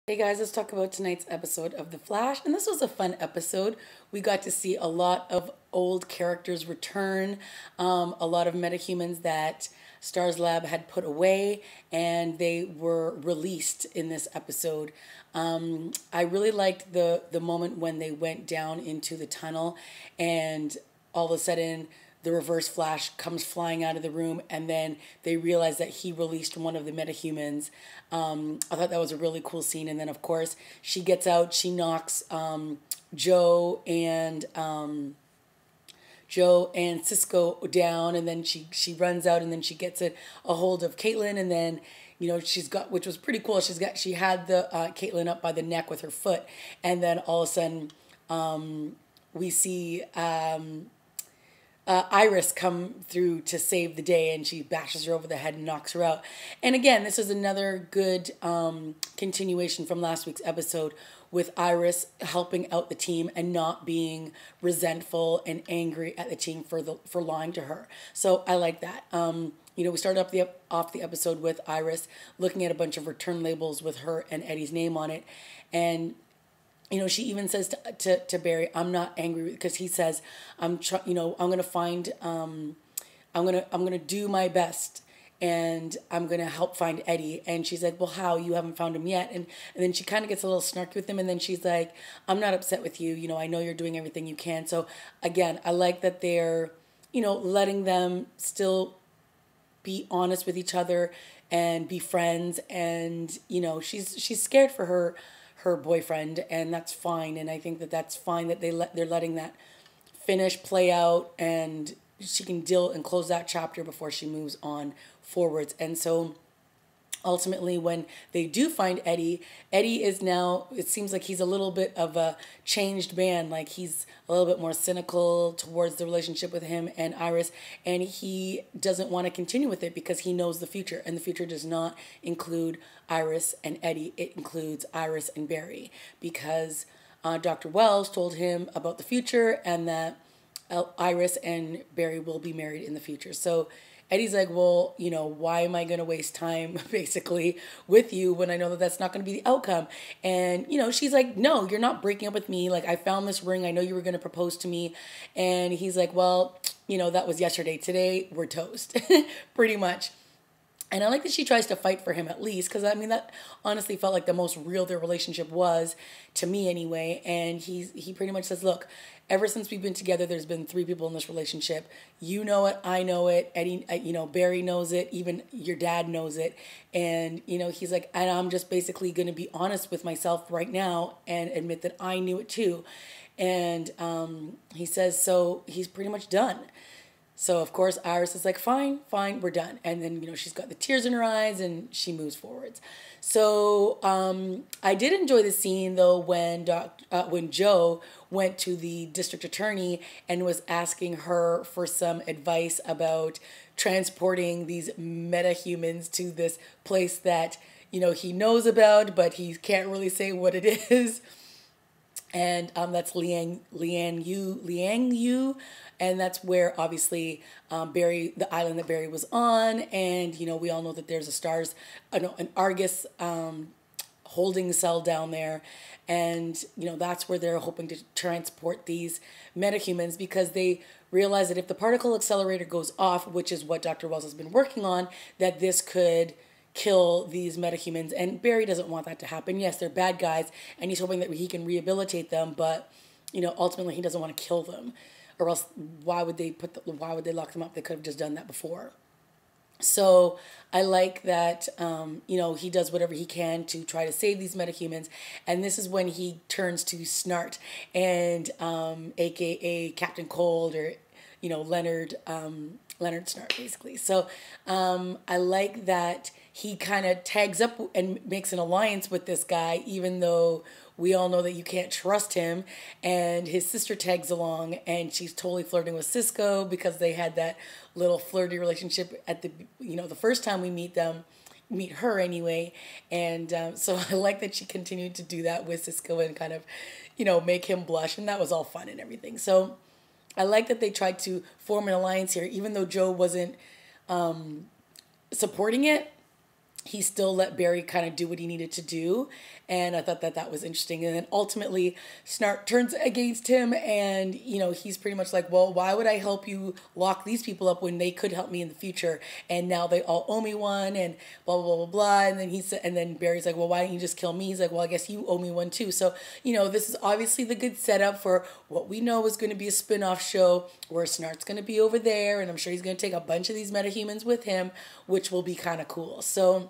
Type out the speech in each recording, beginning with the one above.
Hey guys, let's talk about tonight's episode of The Flash. And this was a fun episode. We got to see a lot of old characters return, a lot of metahumans that Stars Lab had put away, and they were released in this episode. I really liked the moment when they went down into the tunnel, and all of a sudden, the reverse flash comes flying out of the room, and then they realize that he released one of the metahumans. I thought that was a really cool scene. And then, of course, she gets out, she knocks Joe and Cisco down, and then she runs out, and then she gets a hold of Caitlin, and then she's got, which was pretty cool. She had the Caitlin up by the neck with her foot, and then all of a sudden we see Iris come through to save the day, and she bashes her over the head and knocks her out. And again, this is another good continuation from last week's episode, with Iris helping out the team and not being resentful and angry at the team for lying to her. So I like that. We started off the episode with Iris looking at a bunch of return labels with her and Eddie's name on it, and she even says to Barry, "I'm not angry," because he says, I'm gonna find, I'm gonna do my best, and I'm gonna help find Eddie." And she said, "Well, how? You haven't found him yet." And then she kind of gets a little snarky with him, and then she's like, "I'm not upset with you. I know you're doing everything you can." So again, I like that they're, letting them still be honest with each other and be friends. And she's scared for her boyfriend, and that's fine. And I think that that's fine that they're letting that play out, and she can deal and close that chapter before she moves on forwards. And so ultimately, when they do find Eddie is now, it seems like he's a little bit of a changed man. Like, he's a little bit more cynical towards the relationship with him and Iris, and he doesn't want to continue with it because he knows the future, and the future does not include Iris and Eddie. It includes Iris and Barry, because Dr. Wells told him about the future, and that Iris and Barry will be married in the future. So Eddie's like, "Well, why am I going to waste time basically with you when I know that that's not going to be the outcome?" And, she's like, "No, you're not breaking up with me. Like, I found this ring. I know you were going to propose to me." And he's like, "Well, that was yesterday. Today, we're toast," pretty much. And I like that she tries to fight for him, at least, because that honestly felt like the most real their relationship was, to me anyway. And he pretty much says, "Look, ever since we've been together, there's been 3 people in this relationship. You know it, I know it, Eddie, Barry knows it, even your dad knows it." And he's like, "And I'm just basically going to be honest with myself right now and admit that I knew it too." And he says, so he's pretty much done. So, of course, Iris is like, "Fine, we're done." And then, she's got the tears in her eyes, and she moves forwards. So I did enjoy the scene, though, when Joe went to the district attorney and was asking her for some advice about transporting these metahumans to this place that, he knows about, but he can't really say what it is. And that's Liang Yu, and that's where obviously Barry, the island that Barry was on, and we all know that there's an Argus holding cell down there, and that's where they're hoping to transport these metahumans, because they realize that if the particle accelerator goes off, which is what Dr. Wells has been working on, that this could kill these metahumans, and Barry doesn't want that to happen. Yes, they're bad guys, and he's hoping that he can rehabilitate them, but ultimately he doesn't want to kill them, or else why would they lock them up? They could have just done that before. So I like that he does whatever he can to try to save these metahumans, and this is when he turns to Snart, and aka Captain Cold, or Leonard Snart, basically. So I like that he kind of tags up and makes an alliance with this guy, even though we all know that you can't trust him. And his sister tags along, and she's totally flirting with Cisco, because they had that little flirty relationship at the first time we meet her anyway. And so I like that she continued to do that with Cisco and kind of, make him blush, and that was all fun and everything. So I like that they tried to form an alliance here, even though Joe wasn't supporting it. He still let Barry kind of do what he needed to do. And I thought that that was interesting. And then ultimately, Snart turns against him, and he's pretty much like, well, why would I help you lock these people up when they could help me in the future? And now they all owe me one, and blah blah blah blah blah. And then and then Barry's like, well, why don't you just kill me? He's like, well, I guess you owe me one too. So this is obviously the good setup for what we know is going to be a spin-off show where Snart's going to be over there, and I'm sure he's going to take a bunch of these metahumans with him, which will be kind of cool. So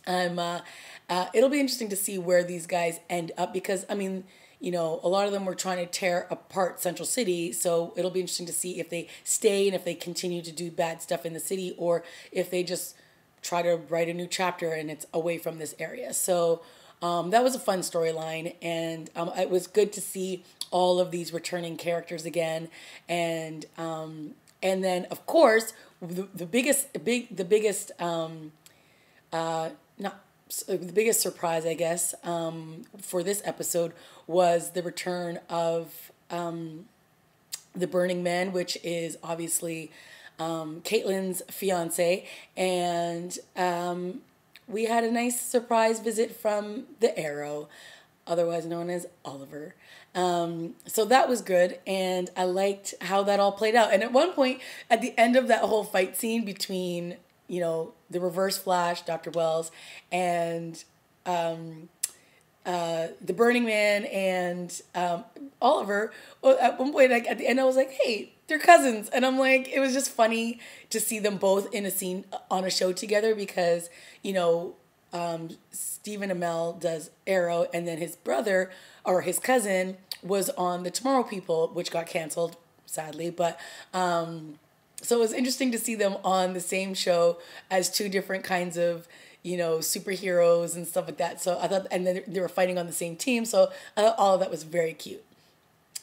it'll be interesting to see where these guys end up, because a lot of them were trying to tear apart Central City, so it'll be interesting to see if they stay and if they continue to do bad stuff in the city, or if they just try to write a new chapter and it's away from this area. So that was a fun storyline, and it was good to see all of these returning characters again, and then of course the biggest surprise, I guess, for this episode was the return of the Burning Man, which is obviously Caitlyn's fiance, and we had a nice surprise visit from the Arrow, otherwise known as Oliver. So that was good, and I liked how that all played out. And at one point, at the end of that whole fight scene between, the Reverse Flash, Dr. Wells, and the Burning Man and Oliver, well, at one point, like at the end, I was like, hey, they're cousins. And I'm like, it was just funny to see them both in a scene on a show together, because, Stephen Amell does Arrow, and then his brother, or his cousin, was on The Tomorrow People, which got canceled, sadly. But so it was interesting to see them on the same show as two different kinds of, superheroes and stuff like that. So I thought, and then they were fighting on the same team. So I thought all of that was very cute.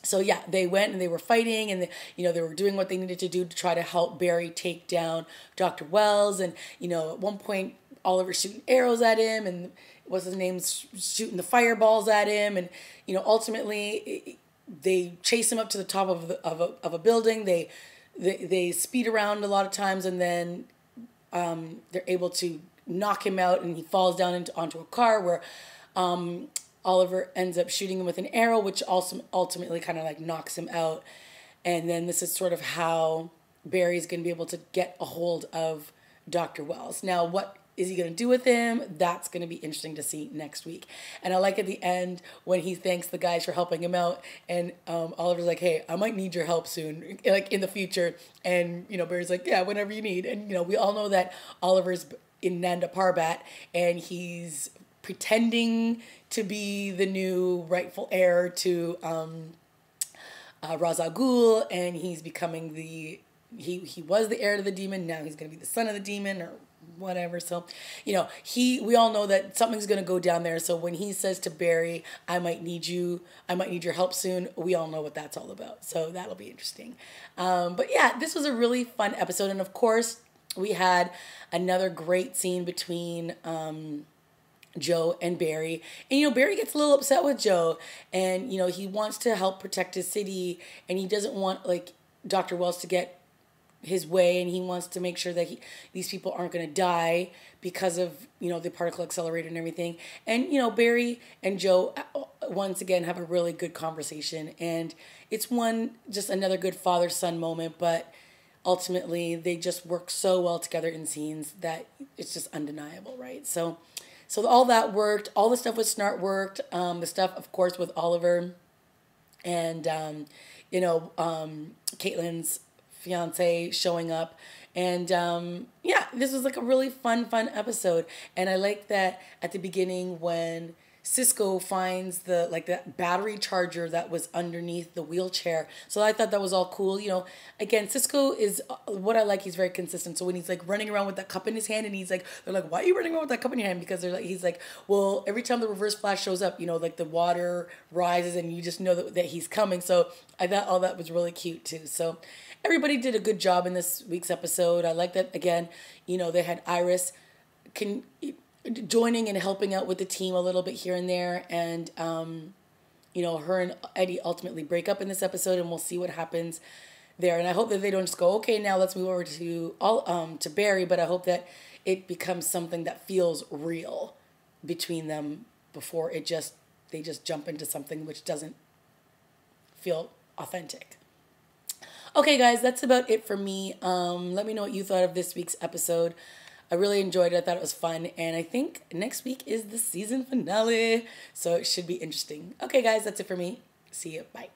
So yeah, they went and they were fighting, and they were doing what they needed to do to try to help Barry take down Dr. Wells. And at one point, Oliver's shooting arrows at him, and what's his name's shooting the fireballs at him, and ultimately they chase him up to the top of a building. They speed around a lot of times, and then they're able to knock him out, and he falls down onto a car where Oliver ends up shooting him with an arrow, which also ultimately kind of like knocks him out. And then this is sort of how Barry's going to be able to get a hold of Dr. Wells. Now, what is he going to do with him? That's going to be interesting to see next week. And I like at the end when he thanks the guys for helping him out, and Oliver's like, hey, I might need your help soon, like in the future. And, Barry's like, yeah, whenever you need. And, we all know that Oliver's in Nanda Parbat, and he's pretending to be the new rightful heir to Ra's al Ghul, and he's becoming he was the heir to the demon, now he's going to be the son of the demon, or whatever. So, we all know that something's going to go down there. So when he says to Barry, I might need your help soon, we all know what that's all about. So that'll be interesting. But yeah, this was a really fun episode. And of course, we had another great scene between Joe and Barry. And, Barry gets a little upset with Joe, and, he wants to help protect his city, and he doesn't want, like, Dr. Wells to get his way, and he wants to make sure that these people aren't going to die because of, the particle accelerator and everything. And, Barry and Joe once again have a really good conversation, and it's just another good father-son moment, but ultimately they just work so well together in scenes that it's just undeniable, right? So all that worked. All the stuff with Snart worked. The stuff, of course, with Oliver and, Caitlyn's fiance showing up. And, yeah, this was like a really fun episode. And I like that at the beginning when Cisco finds that battery charger that was underneath the wheelchair. So I thought that was all cool. Again, Cisco is what I like. He's very consistent. So when he's like running around with that cup in his hand, and they're like, why are you running around with that cup in your hand? Because he's like, well, every time the Reverse Flash shows up, like the water rises, and you just know that he's coming. So I thought all that was really cute too. So everybody did a good job in this week's episode. I like that, again, they had Iris joining and helping out with the team a little bit here and there, and her and Eddie ultimately break up in this episode, and we'll see what happens there. And I hope that they don't just go, okay, now let's move over to Barry, but I hope that it becomes something that feels real between them before they just jump into something which doesn't feel authentic. Okay, guys, that's about it for me. Let me know what you thought of this week's episode. I really enjoyed it. I thought it was fun. And I think next week is the season finale. So it should be interesting. Okay, guys, that's it for me. See you. Bye.